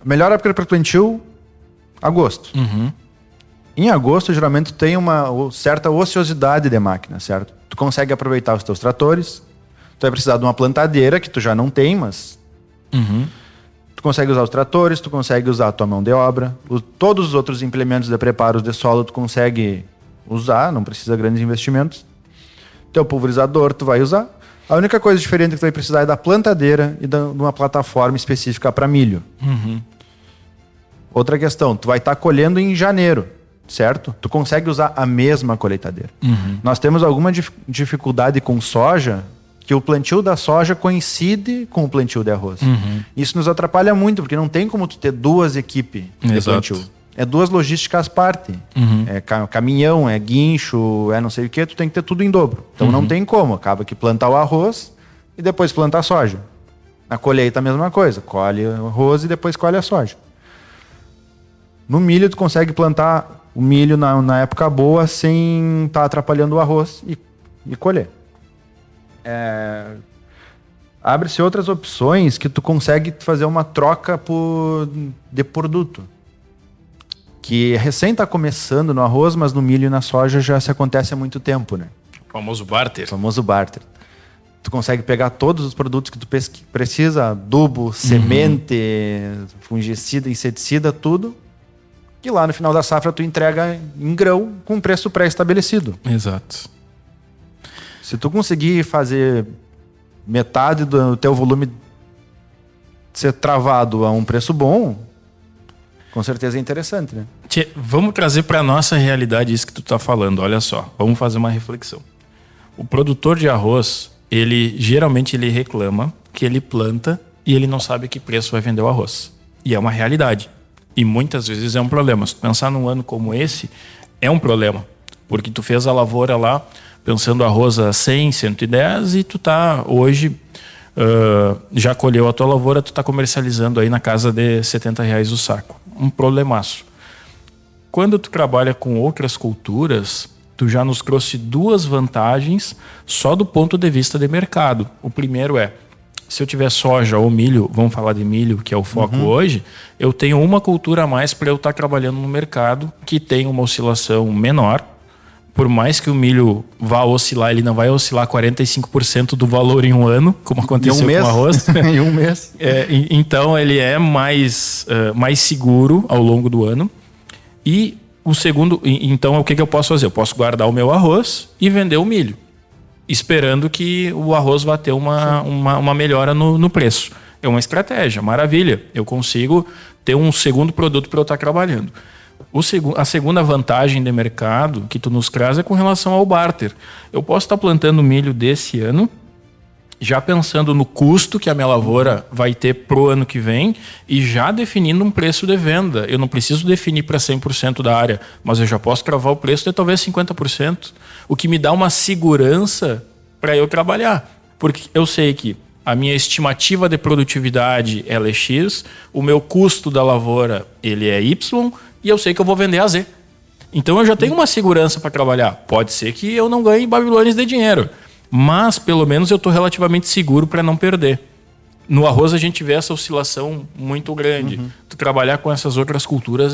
melhor época para plantio, agosto. Em agosto, geralmente, tem uma certa ociosidade de máquina, certo? Tu consegue aproveitar os teus tratores, tu vai precisar de uma plantadeira, que tu já não tem, mas... Tu consegue usar os tratores, tu consegue usar a tua mão de obra, todos os outros implementos de preparo de solo tu consegue usar, não precisa de grandes investimentos. Teu pulverizador tu vai usar. A única coisa diferente que tu vai precisar é da plantadeira e de uma plataforma específica para milho. Outra questão, tu vai estar colhendo em janeiro, certo? Tu consegue usar a mesma colheitadeira. Nós temos alguma dificuldade com soja, que o plantio da soja coincide com o plantio de arroz. Isso nos atrapalha muito, porque não tem como tu ter duas equipes de plantio. É duas logísticas à parte. É caminhão, é guincho, é não sei o que, tu tem que ter tudo em dobro. Então não tem como. Acaba que plantar o arroz e depois plantar a soja. Na colheita a mesma coisa. Colhe o arroz e depois colhe a soja. No milho tu consegue plantar o milho na época boa sem estar atrapalhando o arroz e colher. Abre-se outras opções que tu consegue fazer uma troca de produto. Que recém está começando no arroz, mas no milho e na soja já se acontece há muito tempo, né? O famoso barter. Tu consegue pegar todos os produtos que tu precisa, adubo, semente, fungicida, inseticida, tudo. E lá no final da safra tu entrega em grão com preço pré-estabelecido. Exato. Se tu conseguir fazer metade do teu volume ser travado a um preço bom, com certeza é interessante, né? Vamos trazer para nossa realidade isso que tu tá falando. Olha só, vamos fazer uma reflexão. O produtor de arroz, geralmente ele reclama que ele planta e ele não sabe que preço vai vender o arroz. E é uma realidade. E muitas vezes é um problema. Se tu pensar num ano como esse, é um problema. Porque tu fez a lavoura lá pensando arroz a 100, 110 e tu tá hoje, já colheu a tua lavoura, tu tá comercializando aí na casa de R$70 o saco. Um problemaço. Quando tu trabalha com outras culturas, tu já nos trouxe duas vantagens só do ponto de vista de mercado. O primeiro se eu tiver soja ou milho, vamos falar de milho, que é o foco hoje, eu tenho uma cultura a mais para eu estar trabalhando no mercado que tem uma oscilação menor. Por mais que o milho vá oscilar, ele não vai oscilar 45% do valor em um ano, como aconteceu com o arroz. Em um mês. Então, ele é mais seguro ao longo do ano. E o segundo... Então, o que eu posso fazer? Eu posso guardar o meu arroz e vender o milho, esperando que o arroz vá ter uma melhora no preço. É uma estratégia, maravilha. Eu consigo ter um segundo produto para eu estar trabalhando. A segunda vantagem de mercado que tu nos traz é com relação ao barter. Eu posso estar plantando milho desse ano já pensando no custo que a minha lavoura vai ter pro ano que vem e já definindo um preço de venda. Eu não preciso definir para 100% da área, mas eu já posso cravar o preço de talvez 50%, o que me dá uma segurança para eu trabalhar. Porque eu sei que a minha estimativa de produtividade ela é X, o meu custo da lavoura ele é Y e eu sei que eu vou vender a Z. Então eu já tenho uma segurança para trabalhar. Pode ser que eu não ganhe babilônios de dinheiro, mas pelo menos eu estou relativamente seguro para não perder. No arroz a gente vê essa oscilação muito grande. Tu trabalhar com essas outras culturas,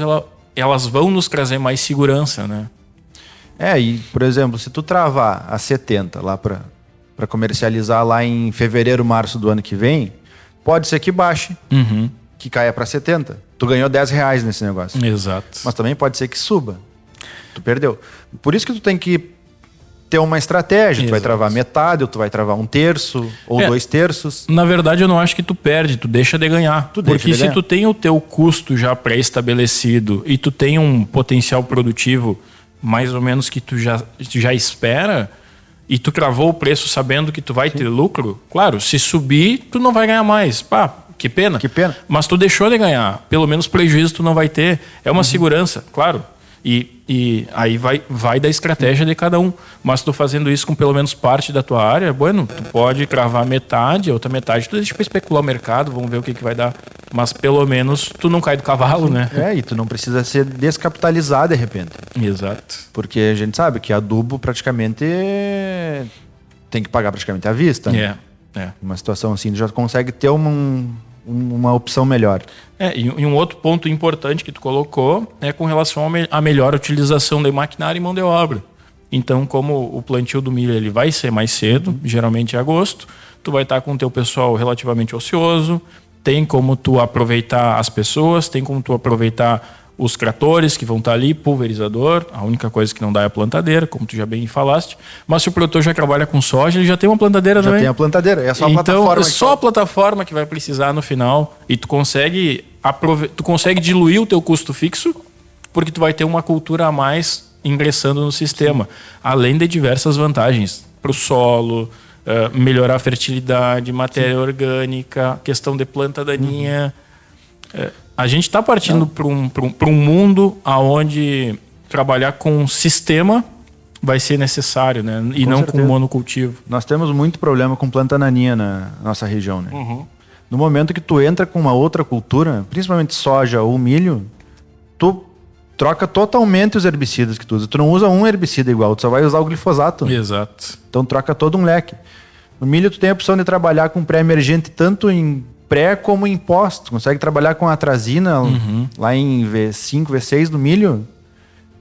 elas vão nos trazer mais segurança, né? E por exemplo, se tu travar a 70 lá para comercializar lá em fevereiro, março do ano que vem, pode ser que baixe, que caia para 70. Tu ganhou R$10 nesse negócio. Exato. Mas também pode ser que suba. Tu perdeu. Por isso que tu tem que ter uma estratégia. Exato. Tu vai travar metade, ou tu vai travar 1/3, ou 2/3. Na verdade, eu não acho que tu perde, tu deixa de ganhar. Porque se tu tem o teu custo já pré-estabelecido e tu tem um potencial produtivo mais ou menos que tu já espera, e tu cravou o preço sabendo que tu vai ter lucro, claro, se subir, tu não vai ganhar mais. Pá, que pena. Que pena. Mas tu deixou de ganhar. Pelo menos prejuízo tu não vai ter. É uma segurança, claro. E aí vai da estratégia de cada um. Mas tu fazendo isso com pelo menos parte da tua área, bueno, tu pode cravar metade, a outra metade tu deixa para especular o mercado, vamos ver o que vai dar. Mas pelo menos tu não cai do cavalo, né? E tu não precisa ser descapitalizado de repente. Exato. Porque a gente sabe que adubo praticamente tem que pagar praticamente à vista. Né? Uma situação assim, tu já consegue ter uma opção melhor. E um outro ponto importante que tu colocou é com relação à melhor utilização de maquinário e mão de obra. Então, como o plantio do milho ele vai ser mais cedo, geralmente em agosto, tu vai estar com o teu pessoal relativamente ocioso, tem como tu aproveitar as pessoas, tem como tu aproveitar os tratores que vão estar ali, pulverizador, a única coisa que não dá é a plantadeira, como tu já bem falaste. Mas se o produtor já trabalha com soja, ele já tem uma plantadeira também. Já tem a plantadeira, é só a então, plataforma. É só a plataforma que vai precisar no final e tu consegue diluir o teu custo fixo, porque tu vai ter uma cultura a mais ingressando no sistema, além de diversas vantagens para o solo, melhorar a fertilidade, matéria orgânica, questão de planta daninha. A gente está partindo para um mundo onde trabalhar com um sistema vai ser necessário, né? E não com monocultivo. Nós temos muito problema com planta daninha na nossa região, né? No momento que tu entra com uma outra cultura, principalmente soja ou milho, tu troca totalmente os herbicidas que tu usa. Tu não usa um herbicida igual, tu só vai usar o glifosato. Exato. Então troca todo um leque. No milho tu tem a opção de trabalhar com pré-emergente tanto em pré como em pós. Tu consegue trabalhar com atrazina lá em V5, V6 do milho,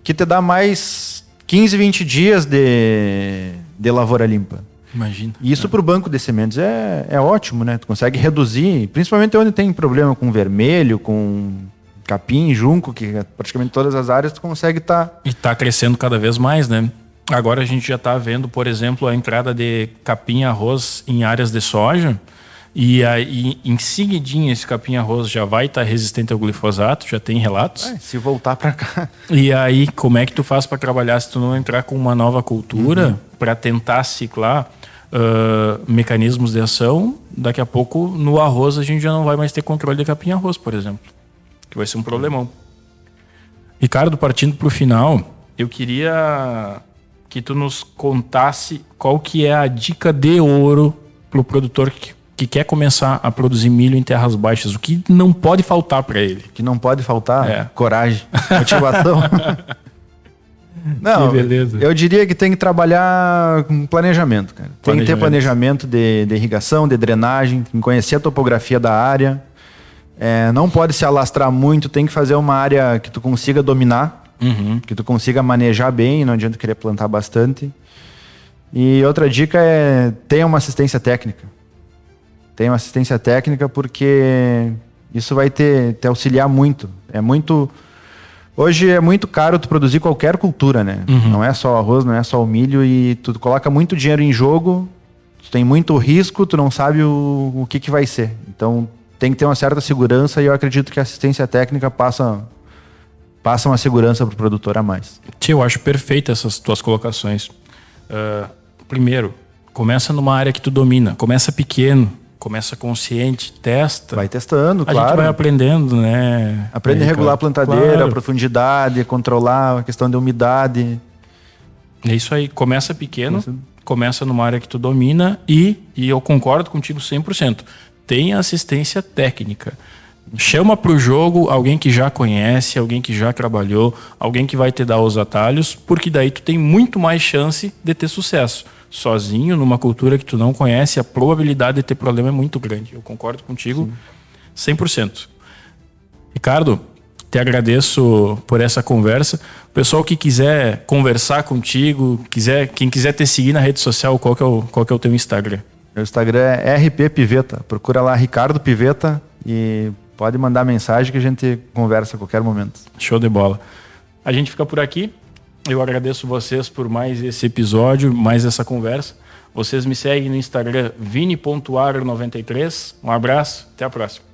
que te dá mais 15, 20 dias de lavoura limpa. Imagina. E isso para o banco de sementes é ótimo, né? Tu consegue reduzir, principalmente onde tem problema com vermelho, com capim, junco, que praticamente todas as áreas tu consegue estar... E está crescendo cada vez mais, né? Agora a gente já está vendo, por exemplo, a entrada de capim-arroz em áreas de soja. E aí, em seguidinho, esse capim-arroz já vai estar resistente ao glifosato, já tem relatos. Se voltar para cá. E aí, como é que tu faz para trabalhar se tu não entrar com uma nova cultura para tentar ciclar mecanismos de ação? Daqui a pouco, no arroz, a gente já não vai mais ter controle de capim-arroz, por exemplo. Que vai ser um problemão. Ricardo, partindo para o final, eu queria que tu nos contasse qual que é a dica de ouro para o produtor que quer começar a produzir milho em terras baixas. O que não pode faltar para ele? O que não pode faltar? Coragem, motivação. Não, que beleza. Eu diria que tem que trabalhar com planejamento, cara. Tem que ter planejamento de irrigação, de drenagem, tem que conhecer a topografia da área. Não pode se alastrar muito, tem que fazer uma área que tu consiga dominar, que tu consiga manejar bem, não adianta querer plantar bastante. E outra dica é tenha uma assistência técnica. Tenha uma assistência técnica porque isso vai te auxiliar muito. Hoje é muito caro tu produzir qualquer cultura, né? Não é só o arroz, não é só o milho, e tu coloca muito dinheiro em jogo, tu tem muito risco, tu não sabe o que vai ser. Então tem que ter uma certa segurança, e eu acredito que a assistência técnica passa uma segurança para o produtor a mais. Eu acho perfeita essas tuas colocações. Primeiro, Começa numa área que tu domina. Começa pequeno, começa consciente, testa. Vai testando, claro. A gente vai aprendendo, né? Aprende a regular a plantadeira, a profundidade, controlar a questão de umidade. É isso aí. Começa pequeno, começa numa área que tu domina e eu concordo contigo 100%. Tem assistência técnica. Chama pro jogo alguém que já conhece, alguém que já trabalhou, alguém que vai te dar os atalhos, porque daí tu tem muito mais chance de ter sucesso. Sozinho, numa cultura que tu não conhece, a probabilidade de ter problema é muito grande. Eu concordo contigo 100%. Ricardo, te agradeço por essa conversa. O pessoal que quiser conversar contigo, quem quiser te seguir na rede social, qual que é o teu Instagram? Meu Instagram é RP Piveta. Procura lá Ricardo Piveta e pode mandar mensagem que a gente conversa a qualquer momento. Show de bola. A gente fica por aqui. Eu agradeço vocês por mais esse episódio, mais essa conversa. Vocês me seguem no Instagram vini.agro93. Um abraço, até a próxima.